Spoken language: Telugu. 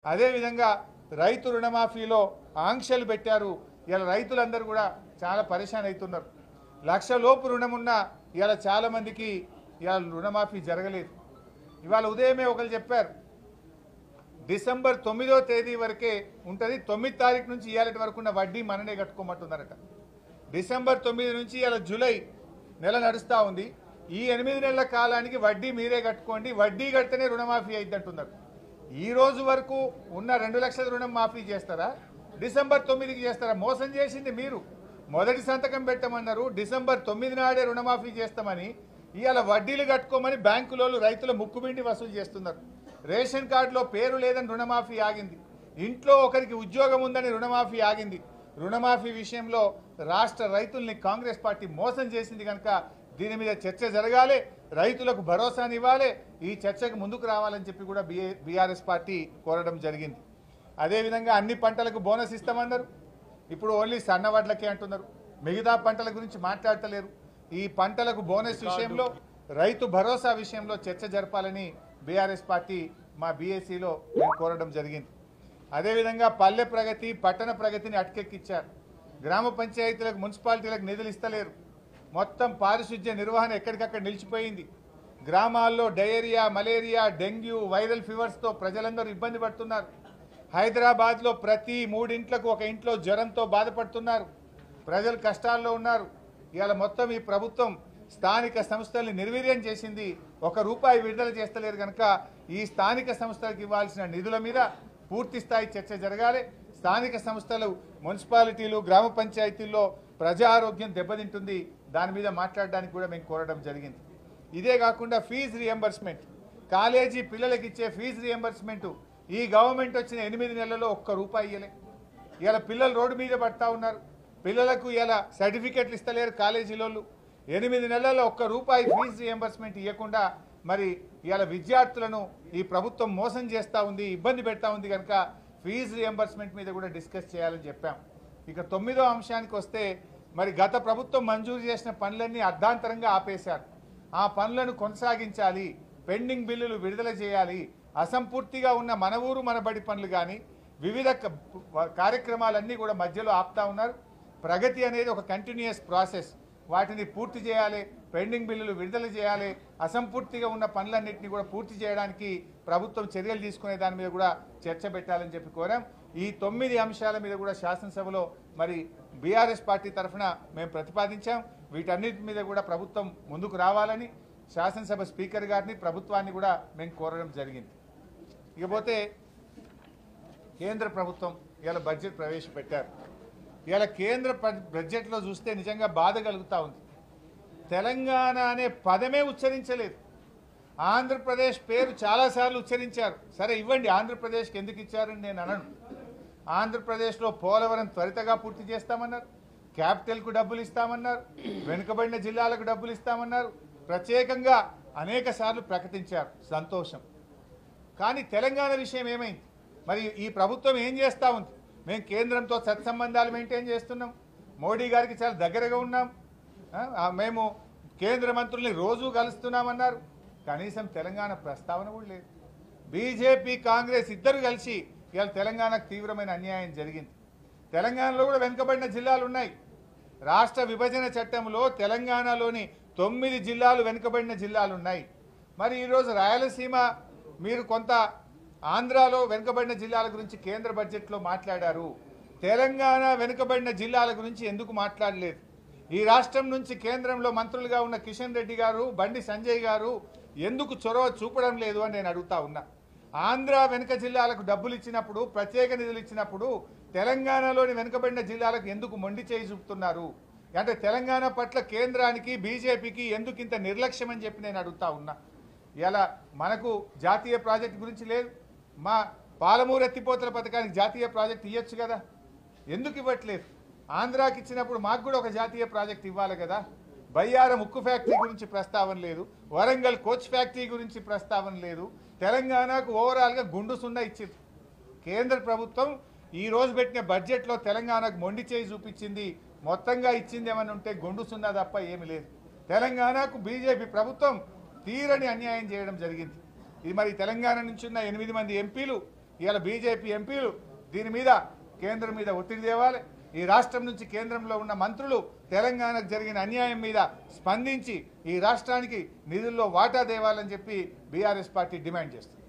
అదేవిధంగా రైతు రుణమాఫీలో ఆంక్షలు పెట్టారు. ఇలా రైతులందరూ కూడా చాలా పరేషాన్ అవుతున్నారు. లక్ష లోపు రుణం ఉన్న ఇలా చాలామందికి ఇలా రుణమాఫీ జరగలేదు. ఇవాళ ఉదయమే ఒకరు చెప్పారు, డిసెంబర్ 9వ తేదీ వరకే ఉంటుంది, 9 తారీఖు నుంచి ఇవాళ వరకు ఉన్న వడ్డీ మననే కట్టుకోమంటున్నారట. డిసెంబర్ 9 నుంచి ఇలా జూలై నెల నడుస్తూ ఉంది. ఈ 8 నెలల కాలానికి వడ్డీ మీరే కట్టుకోండి, వడ్డీ కడితేనే రుణమాఫీ అయింది అంటున్నారు. ఈ రోజు వరకు ఉన్న 2 లక్షల రుణం మాఫీ చేస్తారా, డిసెంబర్ 9కి చేస్తారా? మోసం చేసింది మీరు. మొదటి సంతకం పెట్టమన్నారు, డిసెంబర్ 9 నాడే రుణమాఫీ చేస్తామని ఇవాళ వడ్డీలు కట్టుకోమని బ్యాంకులోళ్ళు రైతుల ముక్కుబిండి వసూలు చేస్తున్నారు. రేషన్ కార్డులో పేరు లేదని రుణమాఫీ ఆగింది. ఇంట్లో ఒకరికి ఉద్యోగం ఉందని రుణమాఫీ ఆగింది. రుణమాఫీ విషయంలో రాష్ట్ర రైతుల్ని కాంగ్రెస్ పార్టీ మోసం చేసింది కనుక దీని మీద చర్చ జరగాలి, రైతులకు భరోసానివ్వాలి, ఈ చర్చకు ముందుకు రావాలని చెప్పి కూడా బీఆర్ఎస్ పార్టీ కోరడం జరిగింది. అదేవిధంగా అన్ని పంటలకు బోనస్ ఇస్తామన్నారు. ఇప్పుడు ఓన్లీ సన్న వడ్లకే అంటున్నారు, మిగతా పంటల గురించి మాట్లాడతలేరు. ఈ పంటలకు బోనస్ విషయంలో, రైతు భరోసా విషయంలో చర్చ జరపాలని బీఆర్ఎస్ పార్టీ మా బీఏసీలో మేము కోరడం జరిగింది. అదేవిధంగా పల్లె ప్రగతి, పట్టణ ప్రగతిని అటకెక్కిచ్చారు. గ్రామ పంచాయతీలకు, మున్సిపాలిటీలకు నిధులు ఇస్తలేరు. మొత్తం పారిశుద్ధ్య నిర్వహణ ఎక్కడికక్కడ నిలిచిపోయింది. గ్రామాల్లో డయేరియా, మలేరియా, డెంగ్యూ, వైరల్ ఫీవర్స్తో ప్రజలందరూ ఇబ్బంది పడుతున్నారు. హైదరాబాద్లో ప్రతి 3 ఇంట్లకు ఒక ఇంట్లో జ్వరంతో బాధపడుతున్నారు. ప్రజలు కష్టాల్లో ఉన్నారు. ఇవాళ మొత్తం ఈ ప్రభుత్వం స్థానిక సంస్థల్ని నిర్వీర్యం చేసింది. 1 రూపాయి విడుదల చేస్తలేరు కనుక ఈ స్థానిక సంస్థలకు ఇవ్వాల్సిన నిధుల మీద పూర్తి స్థాయి చర్చ జరగాలి. స్థానిక సంస్థలు, మున్సిపాలిటీలు, గ్రామ పంచాయతీల్లో ప్రజా ఆరోగ్యం దెబ్బతింటుంది. దాని మీద మాట్లాడడానికి కూడా మేము కోరడం జరిగింది. ఇదే కాకుండా ఫీజు రియంబర్స్మెంట్, కాలేజీ పిల్లలకి ఇచ్చే ఫీజు రియంబర్స్మెంట్ ఈ గవర్నమెంట్ వచ్చిన 8 నెలల్లో 1 రూపాయి ఇవ్వలే. ఇలా పిల్లలు రోడ్డు మీద పడతా ఉన్నారు. పిల్లలకు ఇలా సర్టిఫికెట్లు ఇస్తలేరు కాలేజీలోళ్ళు. 8 నెలల్లో 1 రూపాయి ఫీజు రియంబర్స్మెంట్ ఇవ్వకుండా మరి ఇలా విద్యార్థులను ఈ ప్రభుత్వం మోసం చేస్తూ ఉంది, ఇబ్బంది పెడతా ఉంది కనుక ఫీజు రియంబర్స్మెంట్ మీద కూడా డిస్కస్ చేయాలని చెప్పాం. ఇక 9వ అంశానికి వస్తే, మరి గత ప్రభుత్వం మంజూరు చేసిన పనులన్నీ అర్ధాంతరంగా ఆపేశారు. ఆ పనులను కొనసాగించాలి, పెండింగ్ బిల్లులు విడుదల చేయాలి, అసంపూర్తిగా ఉన్న మన ఊరు మన బడి పనులు కానీ వివిధ కార్యక్రమాలన్నీ కూడా మధ్యలో ఆపుతా ఉన్నారు. ప్రగతి అనేది ఒక కంటిన్యూయస్ ప్రాసెస్, వాటిని పూర్తి చేయాలి, పెండింగ్ బిల్లులు విడుదల చేయాలి, అసంపూర్తిగా ఉన్న పనులన్నింటినీ కూడా పూర్తి చేయడానికి ప్రభుత్వం చర్యలు తీసుకునే దాని మీద కూడా చర్చ పెట్టాలని చెప్పి కోరాం. ఈ 9 అంశాల మీద కూడా శాసనసభలో మరి బీఆర్ఎస్ పార్టీ తరఫున మేము ప్రతిపాదించాం. వీటన్నిటి మీద కూడా ప్రభుత్వం ముందుకు రావాలని శాసనసభ స్పీకర్ గారిని, ప్రభుత్వాన్ని కూడా మేము కోరడం జరిగింది. ఇకపోతే కేంద్ర ప్రభుత్వం ఇలా బడ్జెట్ ప్రవేశపెట్టారు. ఇలా కేంద్ర బడ్జెట్లో చూస్తే నిజంగా బాధ కలుగుతూ ఉంది. తెలంగాణ అనే పదమే ఉచ్చరించలేదు. ఆంధ్రప్రదేశ్ పేరు చాలాసార్లు ఉచ్చరించారు. సరే ఇవ్వండి, ఆంధ్రప్రదేశ్కి ఎందుకు ఇచ్చారని నేను అనను. ఆంధ్రప్రదేశ్లో పోలవరం త్వరితగా పూర్తి చేస్తామన్నారు, క్యాపిటల్కు డబ్బులు ఇస్తామన్నారు, వెనుకబడిన జిల్లాలకు డబ్బులు ఇస్తామన్నారు, ప్రత్యేకంగా అనేక సార్లు ప్రకటించారు, సంతోషం. కానీ తెలంగాణ విషయం ఏమైంది? మరి ఈ ప్రభుత్వం ఏం చేస్తూ ఉంది? మేము కేంద్రంతో సత్సంబంధాలు మెయింటైన్ చేస్తున్నాం, మోడీ గారికి చాలా దగ్గరగా ఉన్నాం, మేము కేంద్ర మంత్రుల్ని రోజూ కలుస్తున్నామన్నారు. కనీసం తెలంగాణ ప్రస్తావన కూడా లేదు. బీజేపీ, కాంగ్రెస్ ఇద్దరు కలిసి ఇవాళ తెలంగాణకు తీవ్రమైన అన్యాయం జరిగింది. తెలంగాణలో కూడా వెనుకబడిన జిల్లాలు ఉన్నాయి. రాష్ట్ర విభజన చట్టంలో తెలంగాణలోని 9 జిల్లాలు వెనుకబడిన జిల్లాలు ఉన్నాయి. మరి ఈరోజు రాయలసీమ, మీరు కొంత ఆంధ్రాలో వెనుకబడిన జిల్లాల గురించి కేంద్ర బడ్జెట్లో మాట్లాడారు. తెలంగాణ వెనుకబడిన జిల్లాల గురించి ఎందుకు మాట్లాడలేదు? ఈ రాష్ట్రం నుంచి కేంద్రంలో మంత్రులుగా ఉన్న కిషన్ రెడ్డి గారు, బండి సంజయ్ గారు ఎందుకు చొరవ చూపడం లేదు అని నేను అడుగుతా ఉన్నా. ఆంధ్ర వెనుక జిల్లాలకు డబ్బులు ఇచ్చినప్పుడు, ప్రత్యేక నిధులు ఇచ్చినప్పుడు తెలంగాణలోని వెనుకబడిన జిల్లాలకు ఎందుకు మొండి చేయి చూపుతున్నారు? అంటే తెలంగాణ పట్ల కేంద్రానికి, బీజేపీకి ఎందుకు ఇంత నిర్లక్ష్యం అని చెప్పి నేను అడుగుతా ఉన్నా. ఇలా మనకు జాతీయ ప్రాజెక్టు గురించి లేదు. మా పాలమూరు ఎత్తిపోతల పథకానికి జాతీయ ప్రాజెక్టు ఇవ్వచ్చు కదా, ఎందుకు ఇవ్వట్లేదు? ఆంధ్రాకి ఇచ్చినప్పుడు మాకు కూడా ఒక జాతీయ ప్రాజెక్ట్ ఇవ్వాలి కదా. బయ్యారం ఉక్కు ఫ్యాక్టరీ గురించి ప్రస్తావన లేదు, వరంగల్ కోచ్ ఫ్యాక్టరీ గురించి ప్రస్తావన లేదు. తెలంగాణకు ఓవరాల్గా గుండు సున్నా ఇచ్చింది. కేంద్ర ప్రభుత్వం ఈ రోజు పెట్టిన బడ్జెట్లో తెలంగాణకు మొండి చేయి చూపించింది. మొత్తంగా ఇచ్చింది ఏమని ఉంటే గుండు సున్నా తప్ప ఏమి లేదు. తెలంగాణకు బీజేపీ ప్రభుత్వం తీరని అన్యాయం చేయడం జరిగింది. ఇది మరి తెలంగాణ నుంచి ఉన్న 8 మంది ఎంపీలు ఇవాళ బీజేపీ ఎంపీలు దీని మీద కేంద్రం మీద ఒత్తిడి తేవాలి. ఈ రాష్ట్రం నుంచి కేంద్రంలో ఉన్న మంత్రులు తెలంగాణకు జరిగిన అన్యాయం మీద స్పందించి ఈ రాష్ట్రానికి నిధుల్లో వాటా తేవాలని చెప్పి బీఆర్ఎస్ పార్టీ డిమాండ్ చేస్తుంది.